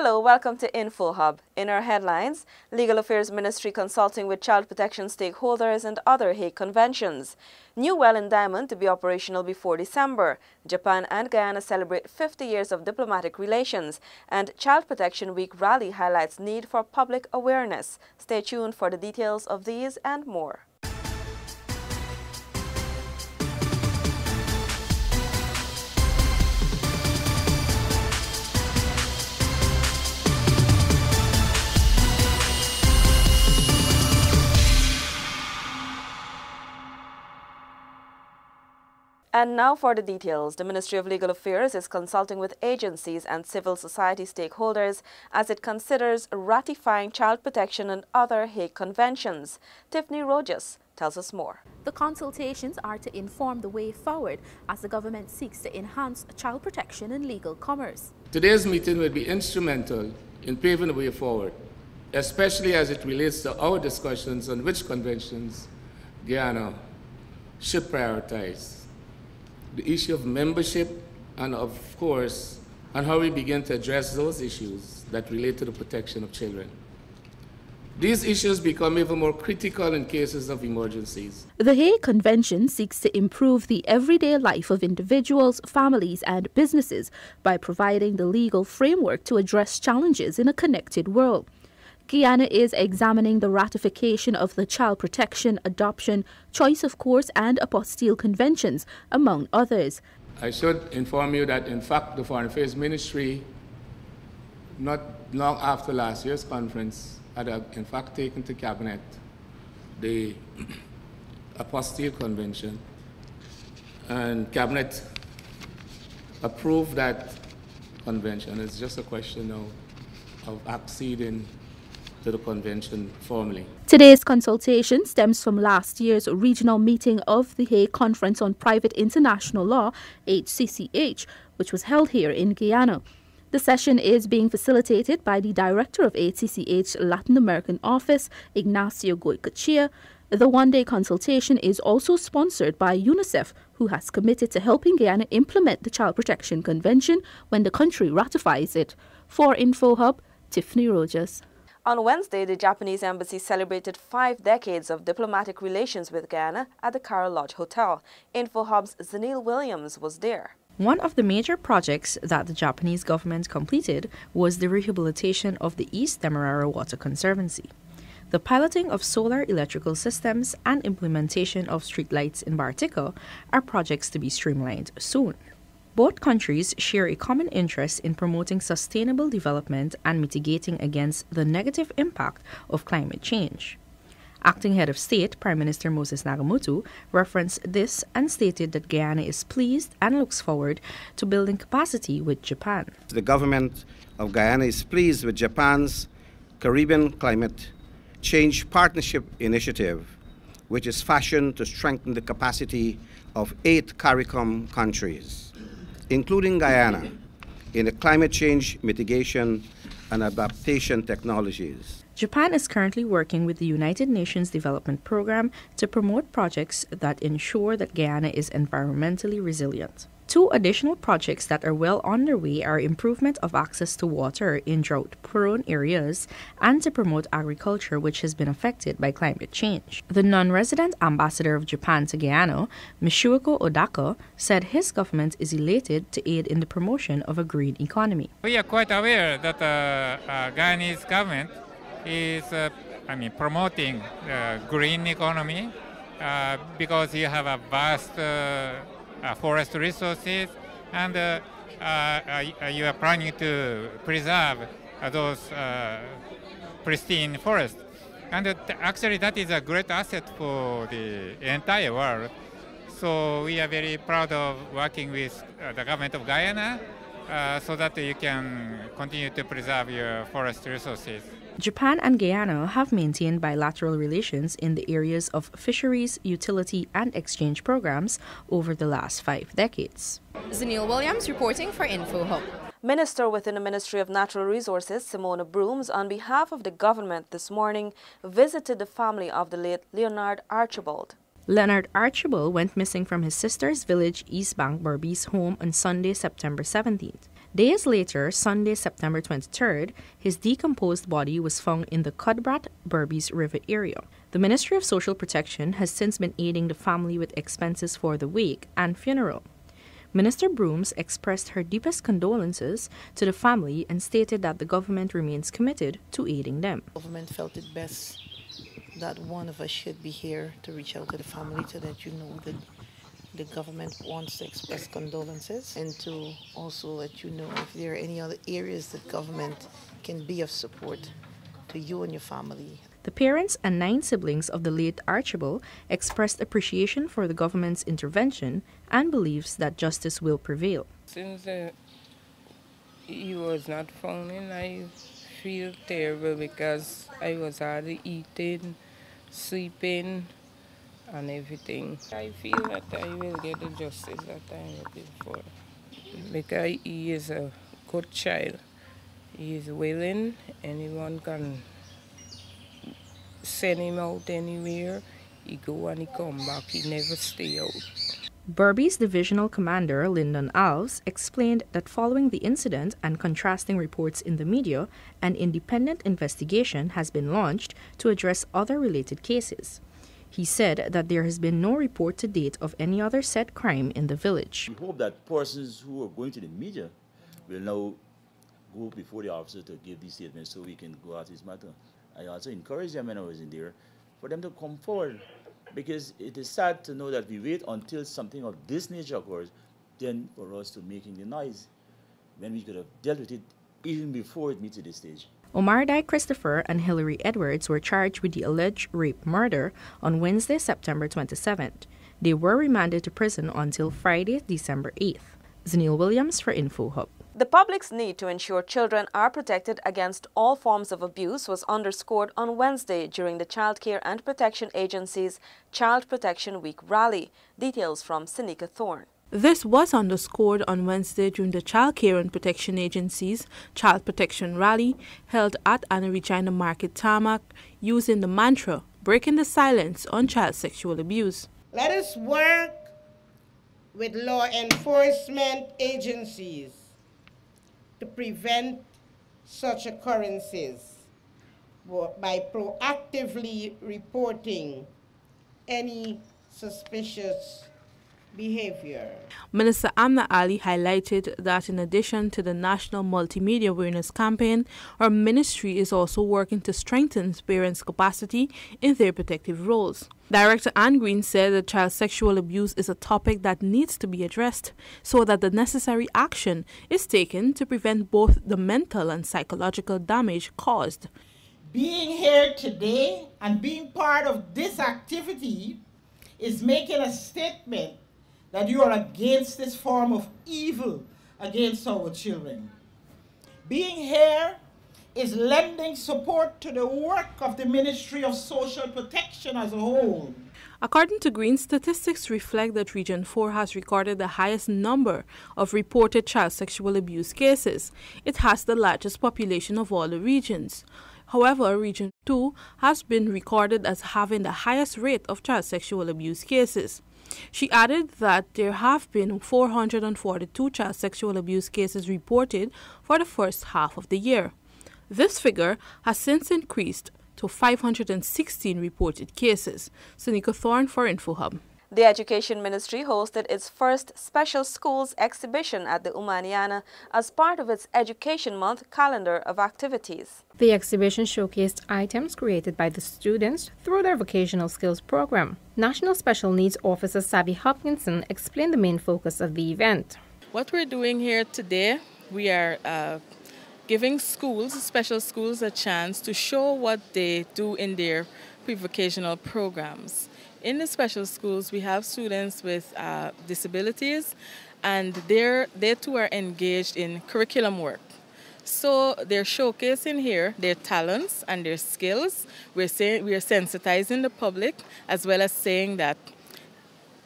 Hello, welcome to InfoHub. In our headlines, Legal Affairs Ministry consulting with child protection stakeholders and other Hague conventions. New well in Diamond to be operational before December. Japan and Guyana celebrate 50 years of diplomatic relations. And Child Protection Week rally highlights need for public awareness. Stay tuned for the details of these and more. And now for the details. The Ministry of Legal Affairs is consulting with agencies and civil society stakeholders as it considers ratifying child protection and other Hague conventions. Tiffany Rojas tells us more. The consultations are to inform the way forward as the government seeks to enhance child protection and legal commerce. Today's meeting will be instrumental in paving the way forward, especially as it relates to our discussions on which conventions Guyana should prioritize. The issue of membership and, of course, on how we begin to address those issues that relate to the protection of children. These issues become even more critical in cases of emergencies. The Hague Convention seeks to improve the everyday life of individuals, families, and businesses by providing the legal framework to address challenges in a connected world. Guyana is examining the ratification of the Child Protection, Adoption, Choice of Course and Apostille Conventions, among others. I should inform you that, in fact, the Foreign Affairs Ministry, not long after last year's conference, had in fact taken to Cabinet the Apostille Convention, and Cabinet approved that convention. It's just a question now of acceding to the convention formally. Today's consultation stems from last year's regional meeting of the Hague Conference on Private International Law, HCCH, which was held here in Guyana. The session is being facilitated by the Director of HCCH Latin American Office, Ignacio Goycochea. The one-day consultation is also sponsored by UNICEF, who has committed to helping Guyana implement the Child Protection Convention when the country ratifies it. For InfoHub, Tiffany Rojas. On Wednesday, the Japanese embassy celebrated 5 decades of diplomatic relations with Guyana at the Carol Lodge Hotel. InfoHub's Zanil Williams was there. One of the major projects that the Japanese government completed was the rehabilitation of the East Demerara Water Conservancy. The piloting of solar electrical systems and implementation of streetlights in Bartica are projects to be streamlined soon. Both countries share a common interest in promoting sustainable development and mitigating against the negative impact of climate change. Acting Head of State, Prime Minister Moses Nagamootoo, referenced this and stated that Guyana is pleased and looks forward to building capacity with Japan. The government of Guyana is pleased with Japan's Caribbean Climate Change Partnership Initiative, which is fashioned to strengthen the capacity of 8 CARICOM countries, including Guyana, in the climate change mitigation and adaptation technologies. Japan is currently working with the United Nations Development Programme to promote projects that ensure that Guyana is environmentally resilient. 2 additional projects that are well underway are improvement of access to water in drought-prone areas and to promote agriculture which has been affected by climate change. The non-resident ambassador of Japan to Guyana, Michuiko Odaka, said his government is elated to aid in the promotion of a green economy. We are quite aware that Guyanese government is promoting green economy because you have a vast forest resources, and you are planning to preserve those pristine forests. And actually that is a great asset for the entire world. So we are very proud of working with the government of Guyana so that you can continue to preserve your forest resources. Japan and Guyana have maintained bilateral relations in the areas of fisheries, utility, and exchange programs over the last 5 decades. Zanil Williams reporting for InfoHub. Minister within the Ministry of Natural Resources, Simona Brooms, on behalf of the government this morning, visited the family of the late Leonard Archibald. Leonard Archibald went missing from his sister's village, East Bank Berbice home on Sunday, September 17th. Days later, Sunday, September 23rd, his decomposed body was found in the Cudbrat Berbice River area. The Ministry of Social Protection has since been aiding the family with expenses for the wake and funeral. Minister Brooms expressed her deepest condolences to the family and stated that the government remains committed to aiding them. The government felt it best that one of us should be here to reach out to the family to let you know that the government wants to express condolences and to also let you know if there are any other areas that government can be of support to you and your family. The parents and 9 siblings of the late Archibald expressed appreciation for the government's intervention and believes that justice will prevail. Since he was not found, I feel terrible because I was hardly eating, sleeping, and everything. I feel that I will get the justice that I'm looking for because he is a good child. He is willing, anyone can send him out anywhere. He go and he come back, he never stay out. Berbice Divisional Commander Lyndon Alves explained that following the incident and contrasting reports in the media, an independent investigation has been launched to address other related cases. He said that there has been no report to date of any other said crime in the village. We hope that persons who are going to the media will now go before the officer to give these statements so we can go at this matter. I also encourage them when I was in there for them to come forward, because it is sad to know that we wait until something of this nature occurs then for us to making the noise when we could have dealt with it even before it meets to this stage. Omar Dai Christopher and Hillary Edwards were charged with the alleged rape murder on Wednesday, September 27th. They were remanded to prison until Friday, December 8th. Zaniel Williams for InfoHub. The public's need to ensure children are protected against all forms of abuse was underscored on Wednesday during the Child Care and Protection Agency's Child Protection Week rally. Details from Seneca Thorne. This was underscored on Wednesday during the Child Care and Protection Agency's Child Protection Rally held at Anna Regina Market Tarmac, using the mantra, breaking the silence on child sexual abuse. Let us work with law enforcement agencies to prevent such occurrences by proactively reporting any suspicious behavior. Minister Amna Ali highlighted that in addition to the National Multimedia Awareness Campaign, our ministry is also working to strengthen parents' capacity in their protective roles. Director Anne Green said that child sexual abuse is a topic that needs to be addressed so that the necessary action is taken to prevent both the mental and psychological damage caused. Being here today and being part of this activity is making a statement that you are against this form of evil against our children. Being here is lending support to the work of the Ministry of Social Protection as a whole. According to Green, statistics reflect that Region 4 has recorded the highest number of reported child sexual abuse cases. It has the largest population of all the regions. However, Region 2 has been recorded as having the highest rate of child sexual abuse cases. She added that there have been 442 child sexual abuse cases reported for the first half of the year. This figure has since increased to 516 reported cases. Seneca Thorne for InfoHub. The Education Ministry hosted its first Special Schools exhibition at the Umaniana as part of its Education Month calendar of activities. The exhibition showcased items created by the students through their vocational skills program. National Special Needs Officer Sabi Hopkinson explained the main focus of the event. What we're doing here today, we are giving schools, special schools, a chance to show what they do in their pre-vocational programs. In the special schools, we have students with disabilities, and they too are engaged in curriculum work. So they're showcasing here their talents and their skills. We are sensitizing the public, as well as saying that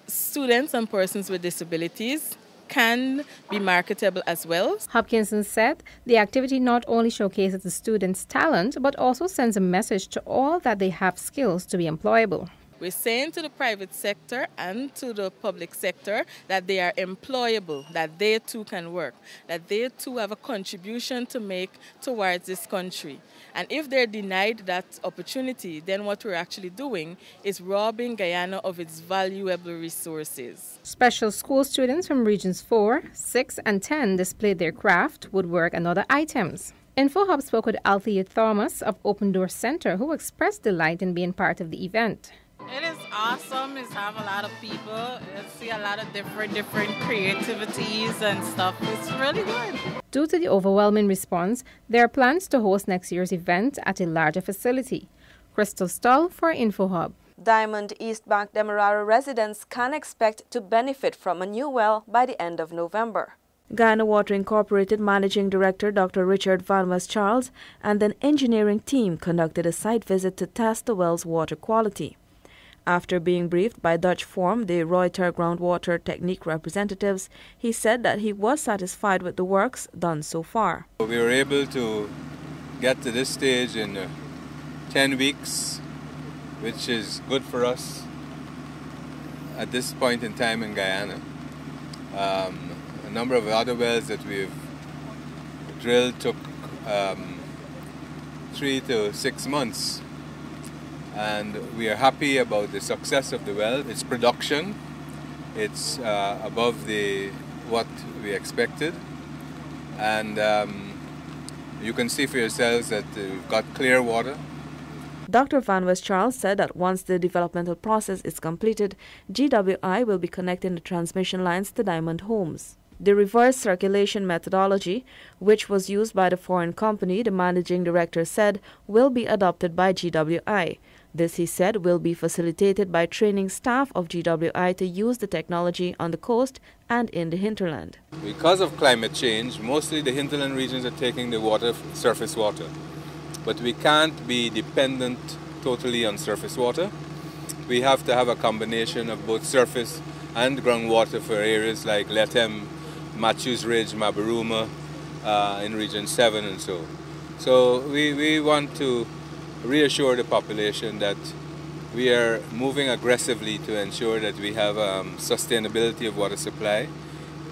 students and persons with disabilities can be marketable as well. Hopkinson said the activity not only showcases the students' talent, but also sends a message to all that they have skills to be employable. We're saying to the private sector and to the public sector that they are employable, that they too can work, that they too have a contribution to make towards this country. And if they're denied that opportunity, then what we're actually doing is robbing Guyana of its valuable resources. Special school students from Regions 4, 6 and 10 displayed their craft, woodwork and other items. InfoHub spoke with Althea Thomas of Open Door Center, who expressed delight in being part of the event. It is awesome. It's have a lot of people. I see a lot of different creativities and stuff. It's really good. Due to the overwhelming response, there are plans to host next year's event at a larger facility. Crystal Stoll for InfoHub. Diamond East Bank Demerara residents can expect to benefit from a new well by the end of November. Guyana Water Incorporated Managing Director Dr. Richard Van West Charles and an engineering team conducted a site visit to test the well's water quality. After being briefed by Dutch Form, the Reuter Groundwater Technique representatives, he said that he was satisfied with the works done so far. We were able to get to this stage in 10 weeks, which is good for us at this point in time in Guyana. A number of other wells that we've drilled took 3 to 6 months. And we are happy about the success of the well. Its production, it's above what we expected. And you can see for yourselves that we've got clear water. Dr. Van West Charles said that once the developmental process is completed, GWI will be connecting the transmission lines to Diamond Homes. The reverse circulation methodology, which was used by the foreign company, the managing director said, will be adopted by GWI. This, he said, will be facilitated by training staff of GWI to use the technology on the coast and in the hinterland. Because of climate change, mostly the hinterland regions are taking the water, surface water. But we can't be dependent totally on surface water. We have to have a combination of both surface and groundwater for areas like Lethem, Matthews Ridge, Mabaruma, in Region 7 and so. So we want to reassure the population that we are moving aggressively to ensure that we have sustainability of water supply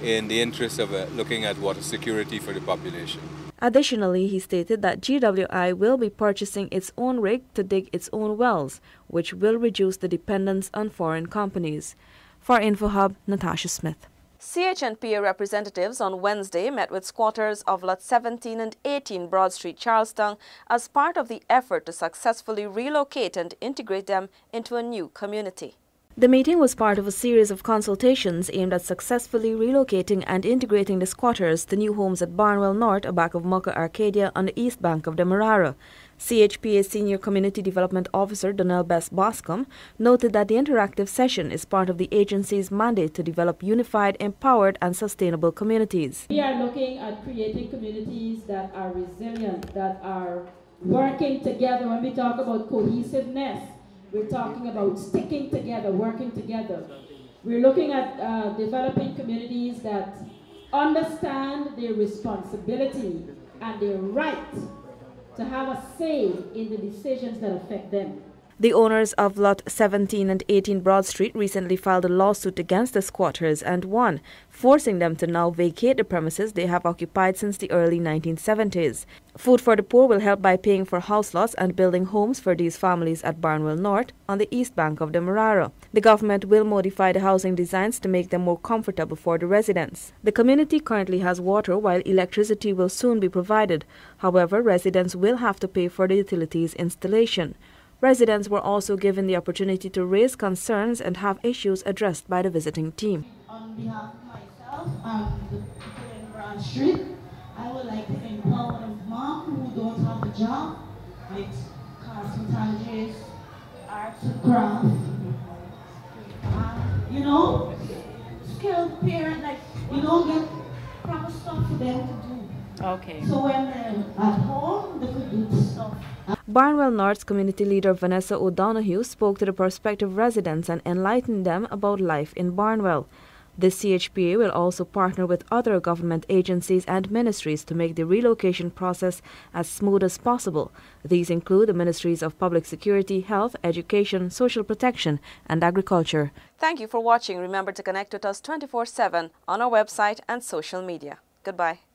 in the interest of looking at water security for the population. Additionally, he stated that GWI will be purchasing its own rig to dig its own wells, which will reduce the dependence on foreign companies. For InfoHub, Natasha Smith. CHNPA representatives on Wednesday met with squatters of Lot 17 and 18 Broad Street, Charlestown, as part of the effort to successfully relocate and integrate them into a new community. The meeting was part of a series of consultations aimed at successfully relocating and integrating the squatters to new homes at Barnwell North, back of Mucka Arcadia on the east bank of Demerara. CHPA Senior Community Development Officer Donnell Bess Boscombe noted that the interactive session is part of the agency's mandate to develop unified, empowered and sustainable communities. We are looking at creating communities that are resilient, that are working together. When we talk about cohesiveness, we're talking about sticking together, working together. We're looking at developing communities that understand their responsibility and their right to have a say in the decisions that affect them. The owners of Lot 17 and 18 Broad Street recently filed a lawsuit against the squatters and won, forcing them to now vacate the premises they have occupied since the early 1970s. Food for the Poor will help by paying for house lots and building homes for these families at Barnwell North on the east bank of Demerara. The government will modify the housing designs to make them more comfortable for the residents. The community currently has water, while electricity will soon be provided. However, residents will have to pay for the utilities installation. Residents were also given the opportunity to raise concerns and have issues addressed by the visiting team. On behalf of myself and the people in Broad Street, I would like to empower the mom who don't have a job, like cosmetologists, arts and crafts, you know, skilled parent, like you don't get proper stuff for them to do. Okay. So when they're at home, they could do stuff. Barnwell North's community leader Vanessa O'Donoghue spoke to the prospective residents and enlightened them about life in Barnwell. The CHPA will also partner with other government agencies and ministries to make the relocation process as smooth as possible. These include the Ministries of Public Security, Health, Education, Social Protection, and Agriculture. Thank you for watching. Remember to connect with us 24/7 on our website and social media. Goodbye.